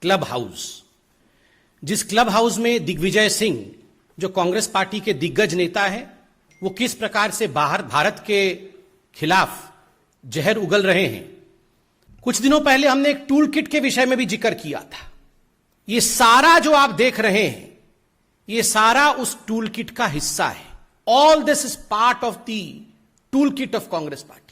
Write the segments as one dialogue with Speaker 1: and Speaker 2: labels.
Speaker 1: Club house. जिस club house में दिग्विजय सिंह जो कांग्रेस पार्टी के दिग्गज नेता हैं, वो किस प्रकार से बाहर भारत के खिलाफ जहर उगल रहे हैं। कुछ दिनों पहले हमने एक टूल किट के विषय में भी जिक्र किया था। ये सारा जो आप देख रहे हैं, ये सारा उस टूल किट का हिस्सा है। All this is part of the tool kit of Congress party.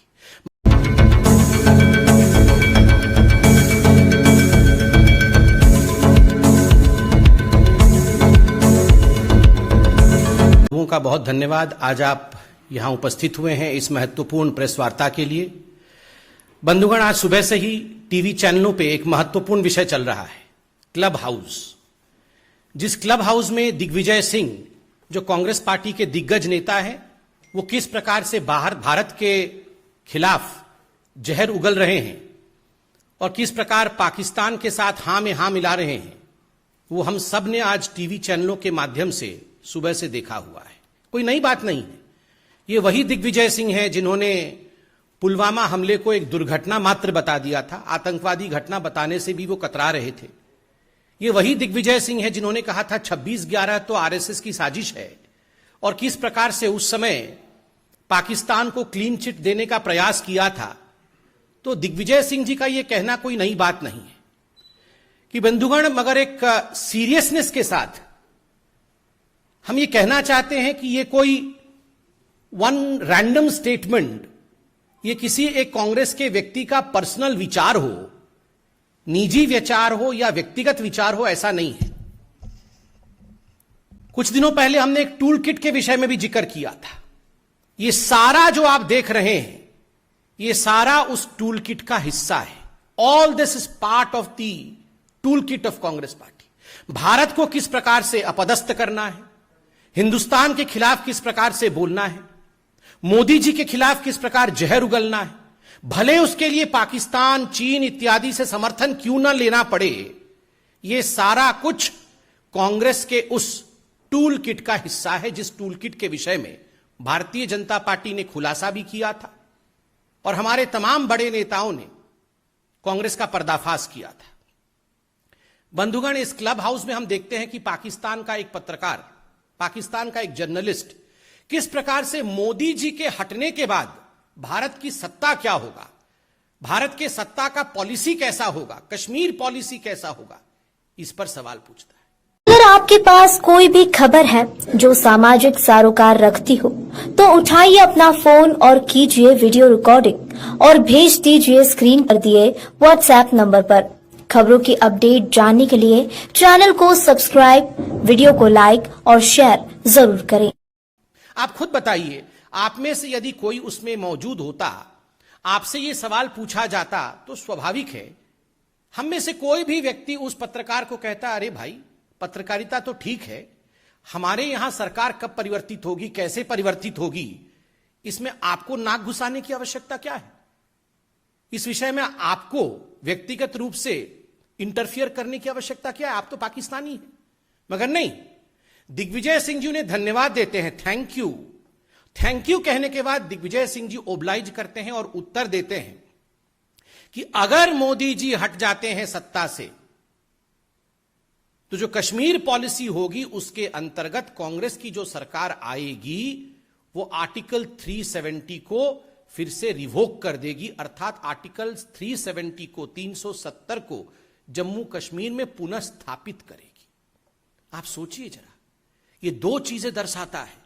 Speaker 1: लोगों का बहुत धन्यवाद। आज आप यहां उपस्थित हुए हैं इस महत्वपूर्ण प्रेस वार्ता के लिए। बंधुगण, आज सुबह से ही टीवी चैनलों पे एक महत्वपूर्ण विषय चल रहा है, क्लब हाउस। जिस क्लब हाउस में दिग्विजय सिंह जो कांग्रेस पार्टी के दिग्गज नेता हैं, वो किस प्रकार से बाहर भारत के खिलाफ जहर उगल रहे हैं और किस प्रकार पाकिस्तान के साथ हां में हां मिला रहे हैं, वो हम सब ने आज टीवी चैनलों के माध्यम से सुबह से देखा हुआ है। कोई नई बात नहीं है। ये वही दिग्विजय सिंह हैं जिन्होंने पुलवामा हमले को एक दुर्घटना मात्र बता दिया था। आतंकवादी घटना बताने से भी वो कतरा रहे थे। ये वही दिग्विजय सिंह है जिन्होंने कहा था 26/11 तो आरएसएस की साजिश है, और किस प्रकार से उस समय पाकिस्तान को क्लीन चिट देने का प्रयास किया था। तो दिग्विजय सिंह जी का यह कहना कोई नई बात नहीं है कि बंधुगण, मगर एक सीरियसनेस के साथ हम ये कहना चाहते हैं कि ये कोई वन रैंडम स्टेटमेंट, ये किसी एक कांग्रेस के व्यक्ति का पर्सनल विचार हो, निजी विचार हो या व्यक्तिगत विचार हो, ऐसा नहीं है। कुछ दिनों पहले हमने एक टूल किट के विषय में भी जिक्र किया था। ये सारा जो आप देख रहे हैं, ये सारा उस टूल किट का हिस्सा है। All this is part of the tool kit of Congress party. Bharat को किस प्रकार से अपदस्थ करना है, हिंदुस्तान के खिलाफ किस प्रकार से बोलना है, मोदी जी के खिलाफ किस प्रकार जहर उगलना है, भले उसके लिए पाकिस्तान, चीन इत्यादि से समर्थन क्यों ना लेना पड़े, यह सारा कुछ कांग्रेस के उस टूल किट का हिस्सा है, जिस टूल किट के विषय में भारतीय जनता पार्टी ने खुलासा भी किया था और हमारे तमाम बड़े नेताओं ने कांग्रेस का पर्दाफाश किया था। बंधुगण, इस क्लब हाउस में हम देखते हैं कि पाकिस्तान का एक पत्रकार, पाकिस्तान का एक जर्नलिस्ट किस प्रकार से मोदी जी के हटने के बाद भारत की सत्ता क्या होगा, भारत के सत्ता का पॉलिसी कैसा होगा, कश्मीर पॉलिसी कैसा होगा, इस पर सवाल पूछता है।
Speaker 2: अगर आपके पास कोई भी खबर है जो सामाजिक सरोकार रखती हो, तो उठाइए अपना फोन और कीजिए वीडियो रिकॉर्डिंग और भेज दीजिए स्क्रीन पर दिए व्हाट्सएप नंबर पर। खबरों की अपडेट जानने के लिए चैनल को सब्सक्राइब, वीडियो को लाइक और शेयर जरूर करें।
Speaker 1: आप खुद बताइए, आप में से यदि कोई उसमें मौजूद होता, आपसे ये सवाल पूछा जाता, तो स्वाभाविक है हम में से कोई भी व्यक्ति उस पत्रकार को कहता, अरे भाई, पत्रकारिता तो ठीक है, हमारे यहां सरकार कब परिवर्तित होगी, कैसे परिवर्तित होगी, इसमें आपको नाक घुसाने की आवश्यकता क्या है? इस विषय में आपको व्यक्तिगत रूप से इंटरफियर करने की आवश्यकता क्या है? आप तो पाकिस्तानी हैं। मगर नहीं, दिग्विजय सिंह जी उन्हें धन्यवाद देते हैं, थैंक यू। थैंक यू कहने के बाद दिग्विजय सिंह जी ओब्लाइज करते हैं और उत्तर देते हैं कि अगर मोदी जी हट जाते हैं सत्ता से, तो जो कश्मीर पॉलिसी होगी उसके अंतर्गत कांग्रेस की जो सरकार आएगी, वो आर्टिकल 370 को फिर से रिवोक कर देगी, अर्थात आर्टिकल 370 को, 370 को जम्मू कश्मीर में पुनः स्थापित करेगी। आप सोचिए जरा, ये दो चीजें दर्शाता है।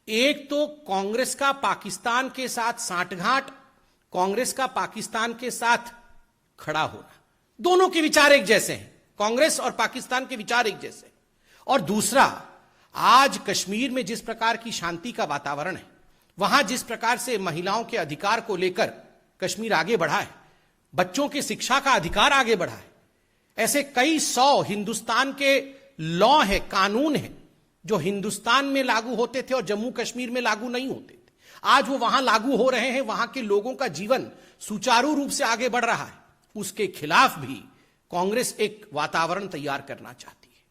Speaker 1: एक तो कांग्रेस का पाकिस्तान के साथ सांठगांठ, कांग्रेस का पाकिस्तान के साथ खड़ा होना, दोनों के विचार एक जैसे हैं, कांग्रेस और पाकिस्तान के विचार एक जैसे। और दूसरा, आज कश्मीर में जिस प्रकार की शांति का वातावरण है, वहां जिस प्रकार से महिलाओं के अधिकार को लेकर कश्मीर आगे बढ़ा है, बच्चों की शिक्षा का अधिकार आगे बढ़ा है, ऐसे कई 100 हिंदुस्तान के लॉ है, कानून है, जो हिंदुस्तान में लागू होते थे और जम्मू कश्मीर में लागू नहीं होते थे, आज वो वहां लागू हो रहे हैं, वहां के लोगों का जीवन सुचारू रूप से आगे बढ़ रहा है। उसके खिलाफ भी कांग्रेस एक वातावरण तैयार करना चाहती है।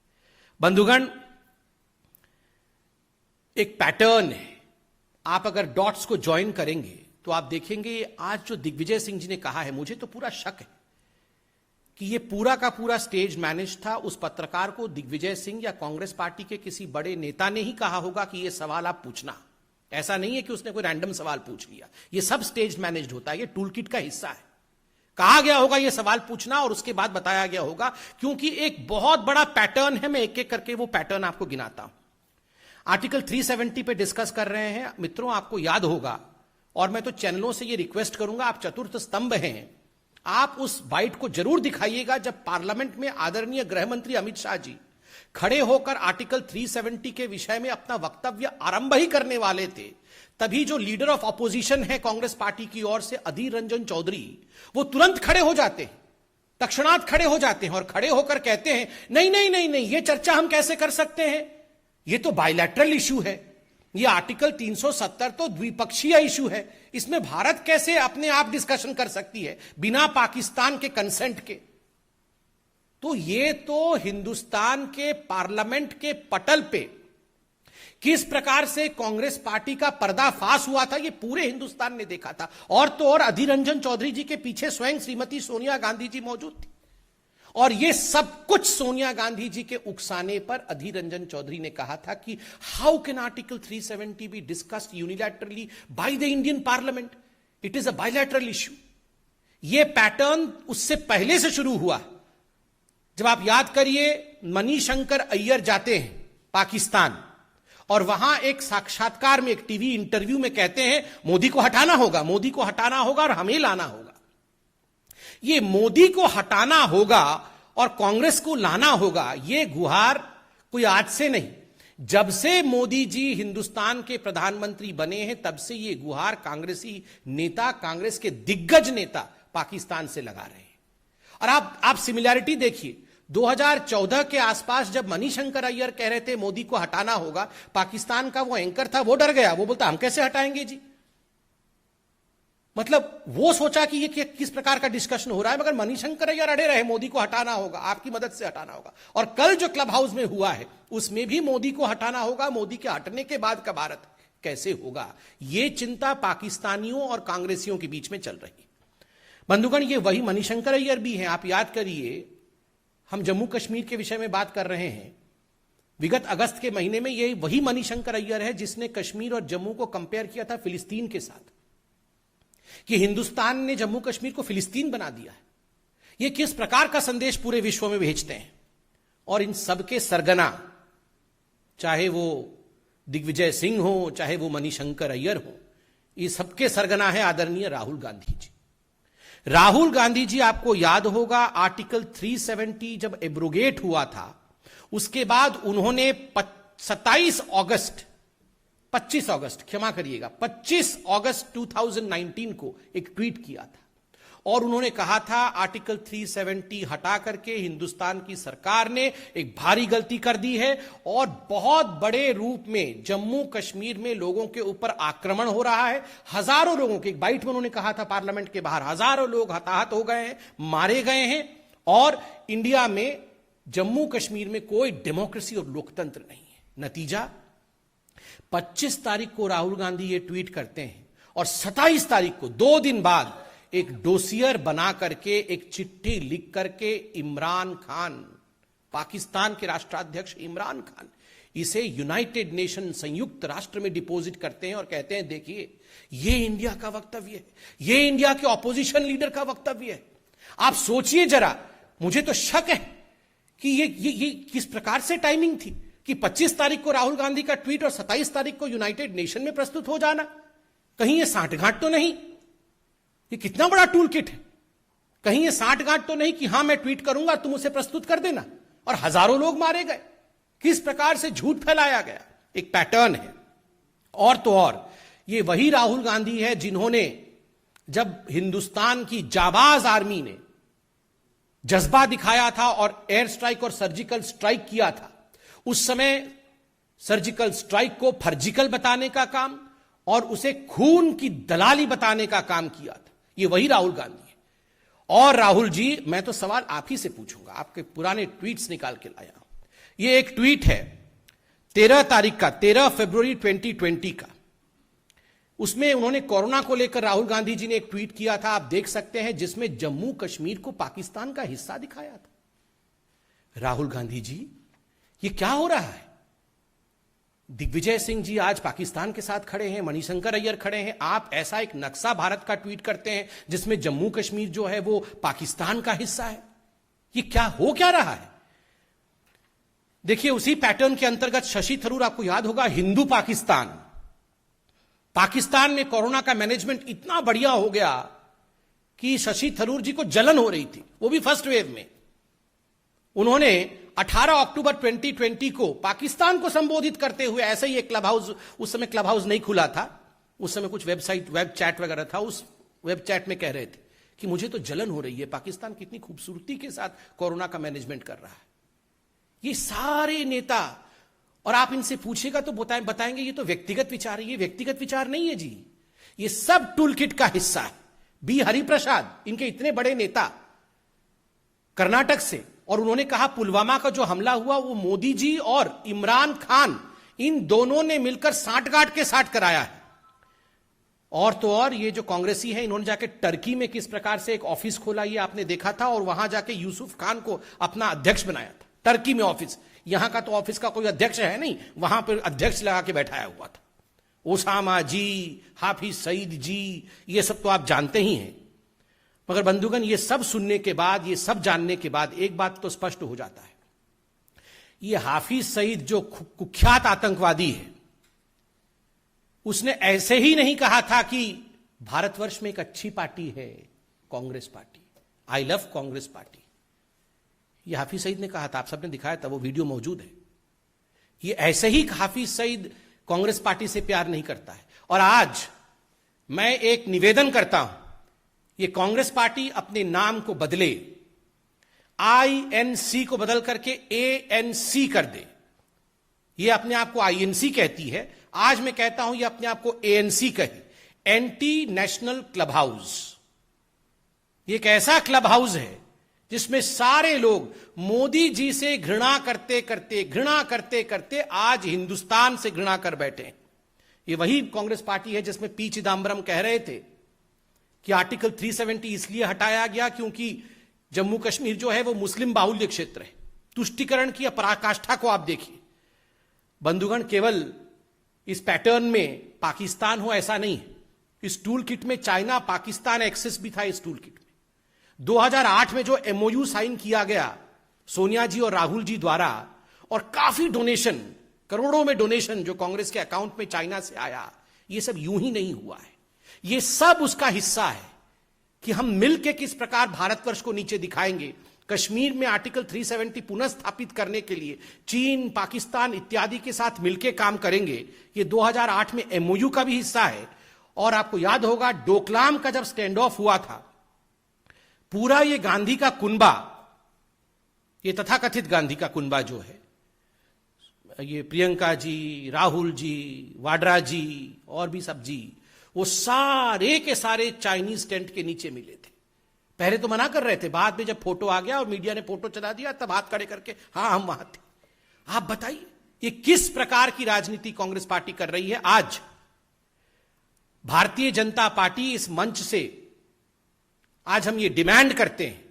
Speaker 1: बंधुगण, एक पैटर्न है, आप अगर डॉट्स को ज्वाइन करेंगे तो आप देखेंगे आज जो दिग्विजय सिंह जी ने कहा है, मुझे तो पूरा शक है कि ये पूरा का पूरा स्टेज मैनेज था। उस पत्रकार को दिग्विजय सिंह या कांग्रेस पार्टी के किसी बड़े नेता ने ही कहा होगा कि ये सवाल आप पूछना। ऐसा नहीं है कि उसने कोई रैंडम सवाल पूछ लिया। ये सब स्टेज मैनेज्ड होता है, ये टूल किट का हिस्सा है। कहा गया होगा ये सवाल पूछना और उसके बाद बताया गया होगा, क्योंकि एक बहुत बड़ा पैटर्न है। मैं एक एक करके वो पैटर्न आपको गिनाता हूं। आर्टिकल 370 पे डिस्कस कर रहे हैं मित्रों, आपको याद होगा, और मैं तो चैनलों से ये रिक्वेस्ट करूंगा, आप चतुर्थ स्तंभ हैं, आप उस बाइट को जरूर दिखाइएगा जब पार्लियामेंट में आदरणीय गृह मंत्री अमित शाह जी खड़े होकर आर्टिकल 370 के विषय में अपना वक्तव्य आरंभ ही करने वाले थे। तभी जो लीडर ऑफ ऑपोजिशन है कांग्रेस पार्टी की ओर से अधीर रंजन चौधरी, वो तुरंत खड़े हो जाते हैं, तत्क्षणात खड़े हो जाते हैं और खड़े होकर कहते हैं नहीं नहीं नहीं नहीं, ये चर्चा हम कैसे कर सकते हैं, ये तो बायलैटरल इशू है, ये आर्टिकल 370 तो द्विपक्षीय इशू है, इसमें भारत कैसे अपने आप डिस्कशन कर सकती है बिना पाकिस्तान के कंसेंट के। तो ये तो हिंदुस्तान के पार्लियामेंट के पटल पे किस प्रकार से कांग्रेस पार्टी का पर्दाफाश हुआ था, ये पूरे हिंदुस्तान ने देखा था। और तो और अधीर रंजन चौधरी जी के पीछे स्वयं श्रीमती सोनिया गांधी जी मौजूद थी, और ये सब कुछ सोनिया गांधी जी के उकसाने पर अधीर रंजन चौधरी ने कहा था कि how can article 370 be discussed unilaterally by the Indian parliament, it is a bilateral issue. ये पैटर्न उससे पहले से शुरू हुआ। जब आप याद करिए, मणिशंकर अय्यर जाते हैं पाकिस्तान और वहां एक साक्षात्कार में, एक टीवी इंटरव्यू में कहते हैं मोदी को हटाना होगा, मोदी को हटाना होगा और हमें लाना होगा। ये मोदी को हटाना होगा और कांग्रेस को लाना होगा, ये गुहार कोई आज से नहीं, जब से मोदी जी हिंदुस्तान के प्रधानमंत्री बने हैं तब से ये गुहार कांग्रेसी नेता, कांग्रेस के दिग्गज नेता पाकिस्तान से लगा रहे हैं। और आप सिमिलैरिटी देखिए, 2014 के आसपास जब मणिशंकर अय्यर कह रहे थे मोदी को हटाना होगा, पाकिस्तान का वो एंकर था, वो डर गया, वो बोलता हम कैसे हटाएंगे जी। मतलब वो सोचा कि ये किस प्रकार का डिस्कशन हो रहा है, मगर मणिशंकर अय्यर अड़े रहे मोदी को हटाना होगा, आपकी मदद से हटाना होगा। और कल जो क्लब हाउस में हुआ है उसमें भी मोदी को हटाना होगा, मोदी के हटने के बाद का भारत कैसे होगा, ये चिंता पाकिस्तानियों और कांग्रेसियों के बीच में चल रही है। बंधुगण, ये वही मणिशंकर अय्यर भी हैं। आप याद करिए, हम जम्मू कश्मीर के विषय में बात कर रहे हैं, विगत अगस्त के महीने में ये वही मणिशंकर अय्यर है जिसने कश्मीर और जम्मू को कंपेयर किया था फिलिस्तीन के साथ, कि हिंदुस्तान ने जम्मू कश्मीर को फिलिस्तीन बना दिया है। ये किस प्रकार का संदेश पूरे विश्व में भेजते हैं। और इन सबके सरगना, चाहे वो दिग्विजय सिंह हो, चाहे वो मणिशंकर अय्यर हो, ये सबके सरगना है आदरणीय राहुल गांधी जी। राहुल गांधी जी, आपको याद होगा, आर्टिकल 370 जब एब्रोगेट हुआ था, उसके बाद उन्होंने 25 अगस्त 2019 को एक ट्वीट किया था और उन्होंने कहा था आर्टिकल 370 हटा करके हिंदुस्तान की सरकार ने एक भारी गलती कर दी है और बहुत बड़े रूप में जम्मू कश्मीर में लोगों के ऊपर आक्रमण हो रहा है। हजारों लोगों के, एक बाइट में उन्होंने कहा था पार्लियामेंट के बाहर, हजारों लोग हताहत हो गए हैं, मारे गए हैं, और इंडिया में जम्मू कश्मीर में कोई डेमोक्रेसी और लोकतंत्र नहीं है। नतीजा, 25 तारीख को राहुल गांधी ये ट्वीट करते हैं और 27 तारीख को, 2 दिन बाद, एक डोसियर बना करके, एक चिट्ठी लिख करके इमरान खान, पाकिस्तान के राष्ट्राध्यक्ष इमरान खान, इसे यूनाइटेड नेशन, संयुक्त राष्ट्र में डिपॉजिट करते हैं और कहते हैं देखिए ये इंडिया का वक्तव्य है, ये इंडिया के ऑपोजिशन लीडर का वक्तव्य है। आप सोचिए जरा, मुझे तो शक है कि ये किस प्रकार से टाइमिंग थी कि 25 तारीख को राहुल गांधी का ट्वीट और 27 तारीख को यूनाइटेड नेशन में प्रस्तुत हो जाना। कहीं ये सांठगांठ तो नहीं? ये कितना बड़ा टूल किट है। कहीं ये सांठगांठ तो नहीं कि हां मैं ट्वीट करूंगा तुम उसे प्रस्तुत कर देना, और हजारों लोग मारे गए। किस प्रकार से झूठ फैलाया गया, एक पैटर्न है। और तो और ये वही राहुल गांधी है जिन्होंने, जब हिंदुस्तान की जाबाज आर्मी ने जज्बा दिखाया था और एयर स्ट्राइक और सर्जिकल स्ट्राइक किया था, उस समय सर्जिकल स्ट्राइक को फर्जिकल बताने का काम और उसे खून की दलाली बताने का काम किया था। ये वही राहुल गांधी है। और राहुल जी, मैं तो सवाल आप ही से पूछूंगा, आपके पुराने ट्वीट्स निकाल के लाया हूं। ये एक ट्वीट है 13 तारीख का, 13 फरवरी 2020 का। उसमें उन्होंने कोरोना को लेकर राहुल गांधी जी ने एक ट्वीट किया था, आप देख सकते हैं, जिसमें जम्मू कश्मीर को पाकिस्तान का हिस्सा दिखाया था। राहुल गांधी जी, ये क्या हो रहा है? दिग्विजय सिंह जी आज पाकिस्तान के साथ खड़े हैं, मणिशंकर अय्यर खड़े हैं, आप ऐसा एक नक्शा भारत का ट्वीट करते हैं जिसमें जम्मू कश्मीर जो है वो पाकिस्तान का हिस्सा है। ये क्या हो क्या रहा है? देखिए, उसी पैटर्न के अंतर्गत शशि थरूर, आपको याद होगा, हिंदू पाकिस्तान में कोरोना का मैनेजमेंट इतना बढ़िया हो गया कि शशि थरूर जी को जलन हो रही थी, वो भी फर्स्ट वेव में। उन्होंने 18 अक्टूबर 2020 को पाकिस्तान को संबोधित करते हुए ऐसे ही एक क्लब हाउस, उस समय क्लब हाउस नहीं खुला था, उस समय कुछ वेबसाइट, वेब चैट वगैरह था, उस वेब चैट में कह रहे थे कि मुझे तो जलन हो रही है, पाकिस्तान कितनी खूबसूरती के साथ कोरोना का मैनेजमेंट कर रहा है। ये सारे नेता, और आप इनसे पूछेगा तो बताएंगे ये तो व्यक्तिगत विचार है। ये व्यक्तिगत विचार नहीं है जी, ये सब टूल किट का हिस्सा है। बी हरिप्रसाद, इनके इतने बड़े नेता, कर्नाटक से, और उन्होंने कहा पुलवामा का जो हमला हुआ वो मोदी जी और इमरान खान, इन दोनों ने मिलकर साठगांठ के साथ कराया है। और तो और ये जो कांग्रेसी है, इन्होंने जाके टर्की में किस प्रकार से एक ऑफिस खोला, ये आपने देखा था, और वहां जाके यूसुफ खान को अपना अध्यक्ष बनाया था। टर्की में ऑफिस, यहां का तो ऑफिस का कोई अध्यक्ष है नहीं, वहां पर अध्यक्ष लगा के बैठाया हुआ था। ओसामा जी, हाफिज सईद जी, ये सब तो आप जानते ही हैं। मगर बंधुगण, ये सब सुनने के बाद, ये सब जानने के बाद एक बात तो स्पष्ट हो जाता है, ये हाफिज सईद जो कुख्यात आतंकवादी है, उसने ऐसे ही नहीं कहा था कि भारतवर्ष में एक अच्छी पार्टी है Congress party, I love Congress party. ये हाफिज सईद ने कहा था, आप सबने दिखाया था, वो वीडियो मौजूद है। ये ऐसे ही हाफिज सईद कांग्रेस पार्टी से प्यार नहीं करता है। और आज मैं एक निवेदन करता हूं, ये कांग्रेस पार्टी अपने नाम को बदले, INC को बदल करके ANC कर दे। ये अपने आप को INC कहती है, आज मैं कहता हूं ये अपने आप को ANC कहे, एंटी नेशनल क्लब हाउस। ये एक ऐसा क्लब हाउस है जिसमें सारे लोग मोदी जी से घृणा करते करते आज हिंदुस्तान से घृणा कर बैठे। ये वही कांग्रेस पार्टी है जिसमें पी चिदम्बरम कह रहे थे कि आर्टिकल 370 इसलिए हटाया गया क्योंकि जम्मू कश्मीर जो है वो मुस्लिम बाहुल्य क्षेत्र है। तुष्टिकरण की पराकाष्ठा को आप देखिए बंधुगण, केवल इस पैटर्न में पाकिस्तान हो ऐसा नहीं है। इस टूल किट में चाइना पाकिस्तान एक्सेस भी था। इस टूल किट में 2008 में जो MOU साइन किया गया सोनिया जी और राहुल जी द्वारा, और काफी डोनेशन, करोड़ों में डोनेशन जो कांग्रेस के अकाउंट में चाइना से आया, ये सब यूं ही नहीं हुआ है। ये सब उसका हिस्सा है कि हम मिलकर किस प्रकार भारतवर्ष को नीचे दिखाएंगे। कश्मीर में आर्टिकल 370 पुनः स्थापित करने के लिए चीन, पाकिस्तान इत्यादि के साथ मिलकर काम करेंगे। ये 2008 में MOU का भी हिस्सा है। और आपको याद होगा डोकलाम का जब स्टैंड ऑफ हुआ था, पूरा ये गांधी का कुनबा, ये तथाकथित गांधी का कुनबा जो है, ये प्रियंका जी, राहुल जी, वाड्रा जी और भी सब जी, वो सारे के सारे चाइनीज टेंट के नीचे मिले थे। पहले तो मना कर रहे थे, बाद में जब फोटो आ गया और मीडिया ने फोटो चला दिया तब हाथ खड़े करके हाँ हम वहां थे। आप बताइए ये किस प्रकार की राजनीति कांग्रेस पार्टी कर रही है। आज भारतीय जनता पार्टी इस मंच से आज हम ये डिमांड करते हैं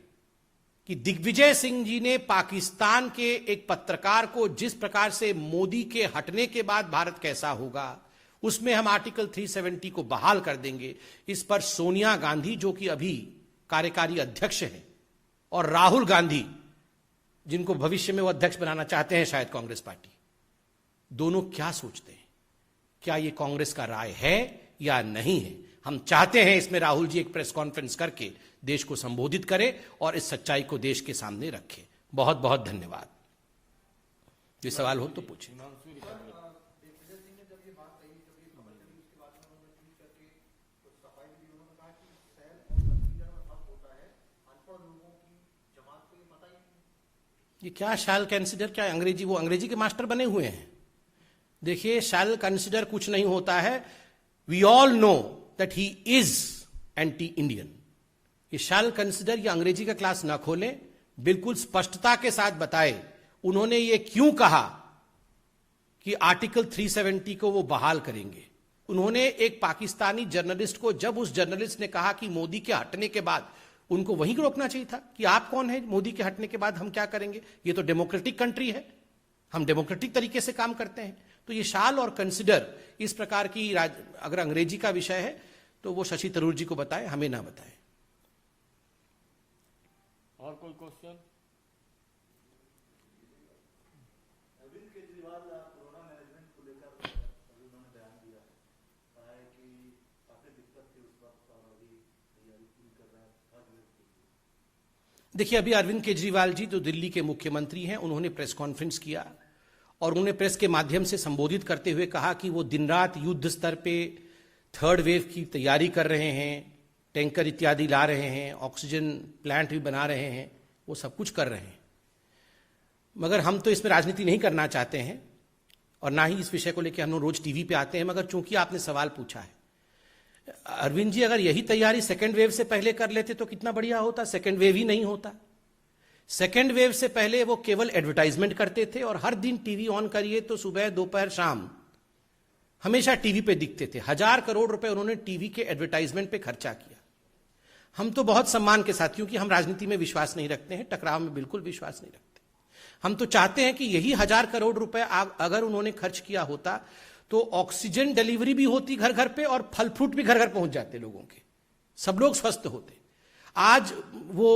Speaker 1: कि दिग्विजय सिंह जी ने पाकिस्तान के एक पत्रकार को जिस प्रकार से मोदी के हटने के बाद भारत कैसा होगा, उसमें हम आर्टिकल 370 को बहाल कर देंगे। इस पर सोनिया गांधी जो कि अभी कार्यकारी अध्यक्ष है, और राहुल गांधी जिनको भविष्य में वो अध्यक्ष बनाना चाहते हैं शायद कांग्रेस पार्टी, दोनों क्या सोचते हैं? क्या ये कांग्रेस का राय है या नहीं है? हम चाहते हैं इसमें राहुल जी एक प्रेस कॉन्फ्रेंस करके देश को संबोधित करें और इस सच्चाई को देश के सामने रखें। बहुत बहुत धन्यवाद। ये सवाल हो तो पूछें। ये क्या शैल कंसिडर, क्या अंग्रेजी, वो अंग्रेजी के मास्टर बने हुए हैं। देखिए, शैल कंसिडर कुछ नहीं होता है। We all know that he is anti Indian. ये शैल कंसिडर, ये अंग्रेजी का क्लास ना खोलें, बिल्कुल स्पष्टता के साथ बताए उन्होंने ये क्यों कहा कि आर्टिकल 370 को वो बहाल करेंगे। उन्होंने एक पाकिस्तानी जर्नलिस्ट को, जब उस जर्नलिस्ट ने कहा कि मोदी के हटने के बाद, उनको वहीं रोकना चाहिए था कि आप कौन है, मोदी के हटने के बाद हम क्या करेंगे, ये तो डेमोक्रेटिक कंट्री है, हम डेमोक्रेटिक तरीके से काम करते हैं। तो ये शाल और कंसिडर इस प्रकार की अगर अंग्रेजी का विषय है तो वो शशि थरूर जी को बताएं, हमें ना बताएं।
Speaker 3: और कोई question?
Speaker 4: Arvind Kejriwal corona management को लेकर अभी उन्होंने बयान दिया है, कहा है कि काफी दिक्कत थी उस वक्त और अभी तैयारी पूरी कर रहे हैं।
Speaker 1: देखिए, अभी अरविंद केजरीवाल जी जो दिल्ली के मुख्यमंत्री हैं, उन्होंने प्रेस कॉन्फ्रेंस किया और उन्होंने प्रेस के माध्यम से संबोधित करते हुए कहा कि वो दिन रात युद्ध स्तर पे थर्ड वेव की तैयारी कर रहे हैं, टैंकर इत्यादि ला रहे हैं, ऑक्सीजन प्लांट भी बना रहे हैं, वो सब कुछ कर रहे हैं। मगर हम तो इसमें राजनीति नहीं करना चाहते हैं और ना ही इस विषय को लेकर हम लोग रोज टीवी पे आते हैं। मगर चूंकि आपने सवाल पूछा है, अरविंद जी अगर यही तैयारी सेकेंड वेव से पहले कर लेते तो कितना बढ़िया होता। सेकेंड वेव ही नहीं होता। सेकेंड वेव से पहले वो केवल एडवर्टाइजमेंट करते थे और हर दिन टीवी ऑन करिए तो सुबह दोपहर शाम हमेशा टीवी पे दिखते थे। 1000 करोड़ रुपए उन्होंने टीवी के एडवर्टाइजमेंट पे खर्चा किया। हम तो बहुत सम्मान के साथ, क्योंकि हम राजनीति में विश्वास नहीं रखते हैं, टकराव में बिल्कुल विश्वास नहीं रखते। हम तो चाहते हैं कि यही 1000 करोड़ रुपए अगर उन्होंने खर्च किया होता तो ऑक्सीजन डिलीवरी भी होती घर घर पे और फल फ्रूट भी घर घर पहुंच जाते लोगों के, सब लोग स्वस्थ होते। आज वो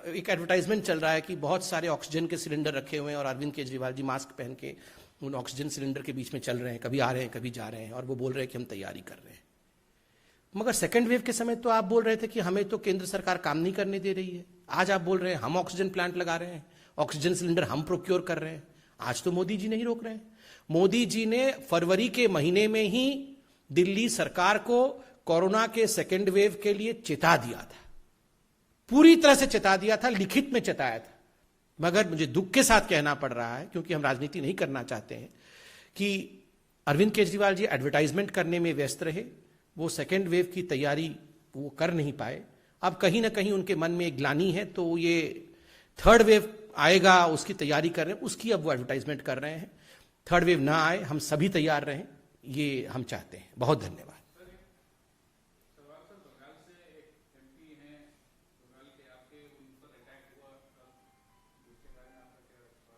Speaker 1: एक एडवर्टाइजमेंट चल रहा है कि बहुत सारे ऑक्सीजन के सिलेंडर रखे हुए हैं और अरविंद केजरीवाल जी मास्क पहन के उन ऑक्सीजन सिलेंडर के बीच में चल रहे हैं, कभी आ रहे हैं कभी जा रहे हैं, और वो बोल रहे हैं कि हम तैयारी कर रहे हैं। मगर सेकेंड वेव के समय तो आप बोल रहे थे कि हमें तो केंद्र सरकार काम नहीं करने दे रही है। आज आप बोल रहे हैं हम ऑक्सीजन प्लांट लगा रहे हैं, ऑक्सीजन सिलेंडर हम प्रोक्योर कर रहे हैं। आज तो मोदी जी नहीं रोक रहे हैं। मोदी जी ने फरवरी के महीने में ही दिल्ली सरकार को कोरोना के सेकेंड वेव के लिए चेता दिया था, पूरी तरह से चेता दिया था, लिखित में चेताया था। मगर मुझे दुख के साथ कहना पड़ रहा है, क्योंकि हम राजनीति नहीं करना चाहते हैं, कि अरविंद केजरीवाल जी एडवर्टाइजमेंट करने में व्यस्त रहे, वो सेकेंड वेव की तैयारी वो कर नहीं पाए। अब कहीं ना कहीं उनके मन में एक ग्लानि है, तो ये थर्ड वेव आएगा उसकी तैयारी कर रहे हैं, उसकी अब वो एडवर्टाइजमेंट कर रहे हैं। थर्ड वेव ना आए, हम सभी तैयार रहें, ये हम चाहते हैं। बहुत धन्यवाद।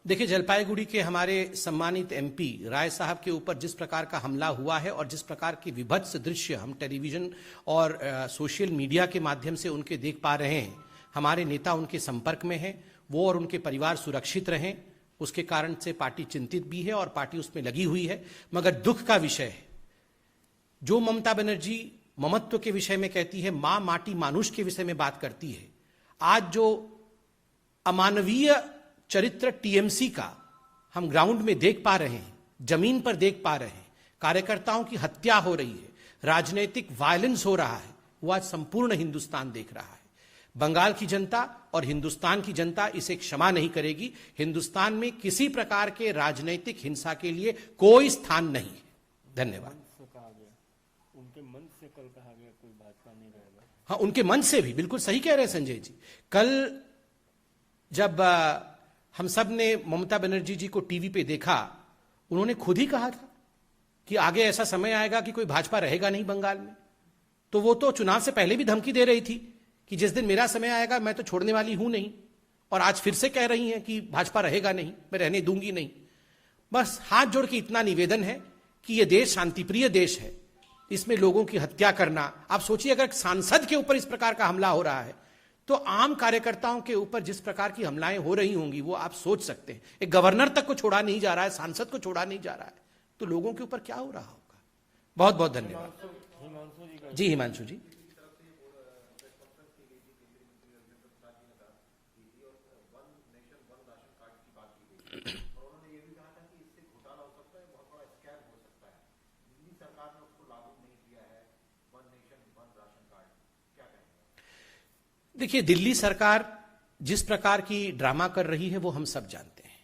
Speaker 1: देखिए, जलपाईगुड़ी के हमारे सम्मानित एमपी राय साहब के ऊपर जिस प्रकार का हमला हुआ है और जिस प्रकार की विभत्स दृश्य हम टेलीविजन और सोशल मीडिया के माध्यम से उनके देख पा रहे हैं, हमारे नेता उनके संपर्क में हैं, वो और उनके परिवार सुरक्षित रहें, उसके कारण से पार्टी चिंतित भी है और पार्टी उसमें लगी हुई है। मगर दुख का विषय है, जो ममता बनर्जी ममत्व के विषय में कहती है, मां माटी मानुष के विषय में बात करती है, आज जो अमानवीय चरित्र टीएमसी का हम ग्राउंड में देख पा रहे हैं, जमीन पर देख पा रहे हैं, कार्यकर्ताओं की हत्या हो रही है, राजनीतिक वायलेंस हो रहा है, वो आज संपूर्ण हिंदुस्तान देख रहा है। बंगाल की जनता और हिंदुस्तान की जनता इसे क्षमा नहीं करेगी। हिंदुस्तान में किसी प्रकार के राजनीतिक हिंसा के लिए कोई स्थान नहीं है। धन्यवाद।
Speaker 3: उनके मन से कल कहा गया कोई भाजपा नहीं रहेगा।
Speaker 1: हाँ, उनके मन से भी बिल्कुल सही कह रहे हैं संजय जी। कल जब हम सब ने ममता बनर्जी जी को टीवी पे देखा, उन्होंने खुद ही कहा था कि आगे ऐसा समय आएगा कि कोई भाजपा रहेगा नहीं बंगाल में। तो वो तो चुनाव से पहले भी धमकी दे रही थी कि जिस दिन मेरा समय आएगा मैं तो छोड़ने वाली हूं नहीं, और आज फिर से कह रही हैं कि भाजपा रहेगा नहीं, मैं रहने दूंगी नहीं। बस हाथ जोड़ के इतना निवेदन है कि यह देश शांतिप्रिय देश है, इसमें लोगों की हत्या करना, आप सोचिए अगर सांसद के ऊपर इस प्रकार का हमला हो रहा है तो आम कार्यकर्ताओं के ऊपर जिस प्रकार की हमलाएं हो रही होंगी वो आप सोच सकते हैं। एक गवर्नर तक को छोड़ा नहीं जा रहा है, सांसद को छोड़ा नहीं जा रहा है, तो लोगों के ऊपर क्या हो रहा होगा। बहुत बहुत धन्यवाद। जी हिमांशु जी। देखिए, दिल्ली सरकार जिस प्रकार की ड्रामा कर रही है वो हम सब जानते हैं।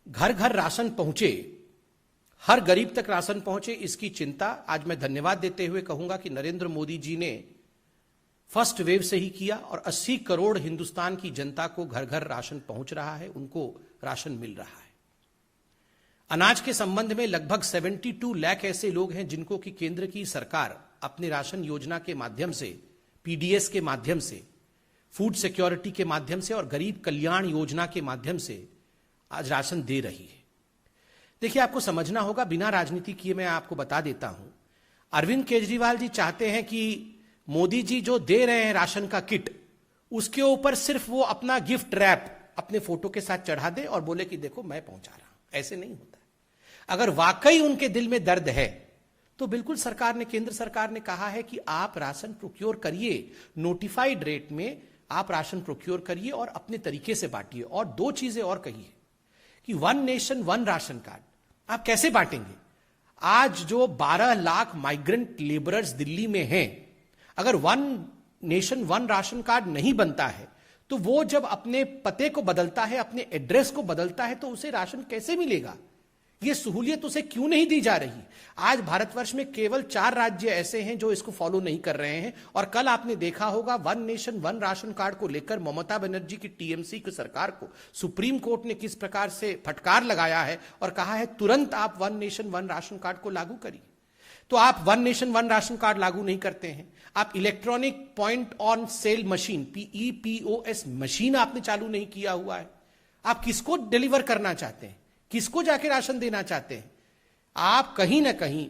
Speaker 1: घर घर राशन पहुंचे, हर गरीब तक राशन पहुंचे, इसकी चिंता आज मैं धन्यवाद देते हुए कहूंगा कि नरेंद्र मोदी जी ने फर्स्ट वेव से ही किया और 80 करोड़ हिंदुस्तान की जनता को घर घर राशन पहुंच रहा है, उनको राशन मिल रहा है। अनाज के संबंध में लगभग 72 लाख ऐसे लोग हैं जिनको कि केंद्र की सरकार अपने राशन योजना के माध्यम से, पीडीएस के माध्यम से, फूड सिक्योरिटी के माध्यम से और गरीब कल्याण योजना के माध्यम से आज राशन दे रही है। देखिए, आपको समझना होगा, बिना राजनीति किए मैं आपको बता देता हूं, अरविंद केजरीवाल जी चाहते हैं कि मोदी जी जो दे रहे हैं राशन का किट, उसके ऊपर सिर्फ वो अपना गिफ्ट रैप अपने फोटो के साथ चढ़ा दे और बोले कि देखो मैं पहुंचा रहा हूं। ऐसे नहीं होता। अगर वाकई उनके दिल में दर्द है तो बिल्कुल सरकार ने, केंद्र सरकार ने कहा है कि आप राशन प्रोक्योर करिए, नोटिफाइड रेट में आप राशन प्रोक्योर करिए और अपने तरीके से बांटिए। और दो चीजें और कही है कि 1 नेशन 1 राशन कार्ड आप कैसे बांटेंगे। आज जो 12 लाख माइग्रेंट लेबरर्स दिल्ली में हैं, अगर 1 नेशन 1 राशन कार्ड नहीं बनता है तो वो जब अपने पते को बदलता है, अपने एड्रेस को बदलता है, तो उसे राशन कैसे मिलेगा। ये सहूलियत उसे क्यों नहीं दी जा रही। आज भारतवर्ष में केवल 4 राज्य ऐसे हैं जो इसको फॉलो नहीं कर रहे हैं। और कल आपने देखा होगा 1 नेशन 1 राशन कार्ड को लेकर ममता बनर्जी की टीएमसी की सरकार को सुप्रीम कोर्ट ने किस प्रकार से फटकार लगाया है और कहा है तुरंत आप 1 नेशन 1 राशन कार्ड को लागू करिए। तो आप 1 नेशन 1 राशन कार्ड लागू नहीं करते हैं। आप electronic point on sale machine, PEPOS machine आपने चालू नहीं किया हुआ है। आप किसको डिलीवर करना चाहते हैं, किसको जाके राशन देना चाहते हैं। आप कहीं ना कहीं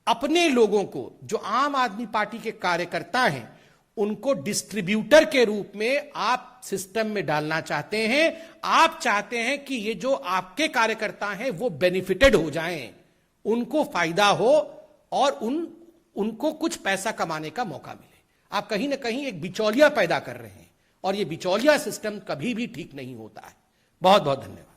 Speaker 1: अपने लोगों को, जो आम आदमी पार्टी के कार्यकर्ता हैं, उनको डिस्ट्रीब्यूटर के रूप में आप सिस्टम में डालना चाहते हैं। आप चाहते हैं कि ये जो आपके कार्यकर्ता हैं वो बेनिफिटेड हो जाएं, उनको फायदा हो और उनको कुछ पैसा कमाने का मौका मिले। आप कहीं ना कहीं एक बिचौलिया पैदा कर रहे हैं और ये बिचौलिया सिस्टम कभी भी ठीक नहीं होता है। बहुत बहुत धन्यवाद।